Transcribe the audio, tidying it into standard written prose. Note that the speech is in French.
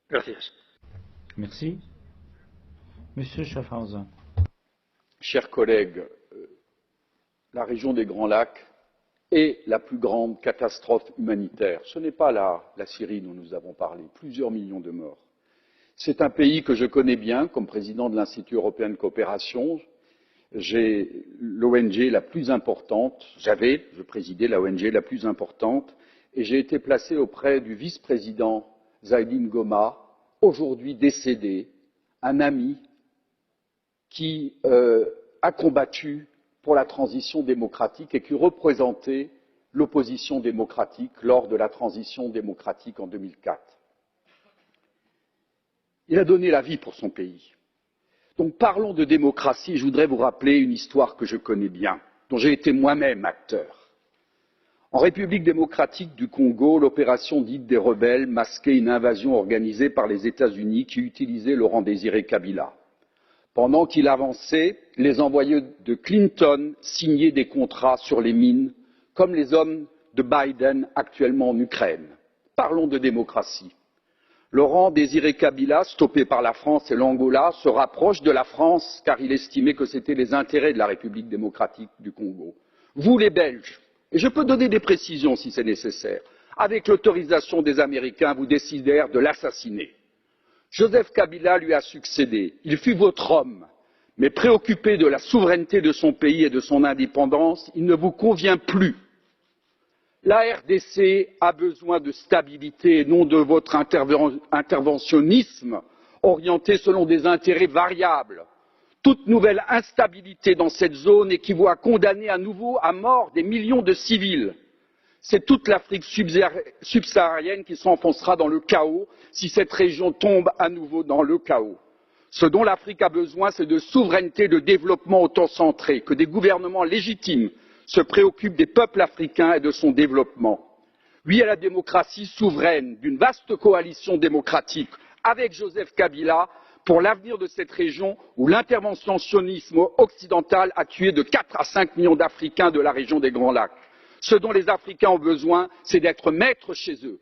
Gracias. Merci. Monsieur Schaffhauser. Chers collègues, la région des Grands Lacs est la plus grande catastrophe humanitaire. Ce n'est pas la Syrie dont nous avons parlé, plusieurs millions de morts. C'est un pays que je connais bien comme président de l'Institut européen de coopération. J'ai l'ONG la plus importante, je présidais la ONG la plus importante, et j'ai été placé auprès du vice-président Zaidine Goma, aujourd'hui décédé, un ami qui a combattu pour la transition démocratique et qui représentait l'opposition démocratique lors de la transition démocratique en 2004. Il a donné la vie pour son pays. Donc parlons de démocratie. Je voudrais vous rappeler une histoire que je connais bien, dont j'ai été moi-même acteur. En République démocratique du Congo, l'opération dite des rebelles masquait une invasion organisée par les États-Unis qui utilisait Laurent Désiré Kabila. Pendant qu'il avançait, les envoyés de Clinton signaient des contrats sur les mines, comme les hommes de Biden actuellement en Ukraine. Parlons de démocratie. Laurent Désiré Kabila, stoppé par la France et l'Angola, se rapproche de la France car il estimait que c'était les intérêts de la République démocratique du Congo. Vous, les Belges, et je peux donner des précisions si c'est nécessaire, avec l'autorisation des Américains, vous décidèrent de l'assassiner. Joseph Kabila lui a succédé. Il fut votre homme, mais préoccupé de la souveraineté de son pays et de son indépendance, il ne vous convient plus. La RDC a besoin de stabilité et non de votre interventionnisme orienté selon des intérêts variables. Toute nouvelle instabilité dans cette zone équivaut à condamner à nouveau à mort des millions de civils. C'est toute l'Afrique subsaharienne qui s'enfoncera dans le chaos si cette région tombe à nouveau dans le chaos. Ce dont l'Afrique a besoin, c'est de souveraineté et de développement autocentré, que des gouvernements légitimes se préoccupent des peuples africains et de son développement. Oui à la démocratie souveraine d'une vaste coalition démocratique avec Joseph Kabila pour l'avenir de cette région où l'interventionnisme occidental a tué de 4 à 5 millions d'Africains de la région des Grands Lacs. Ce dont les Africains ont besoin, c'est d'être maîtres chez eux.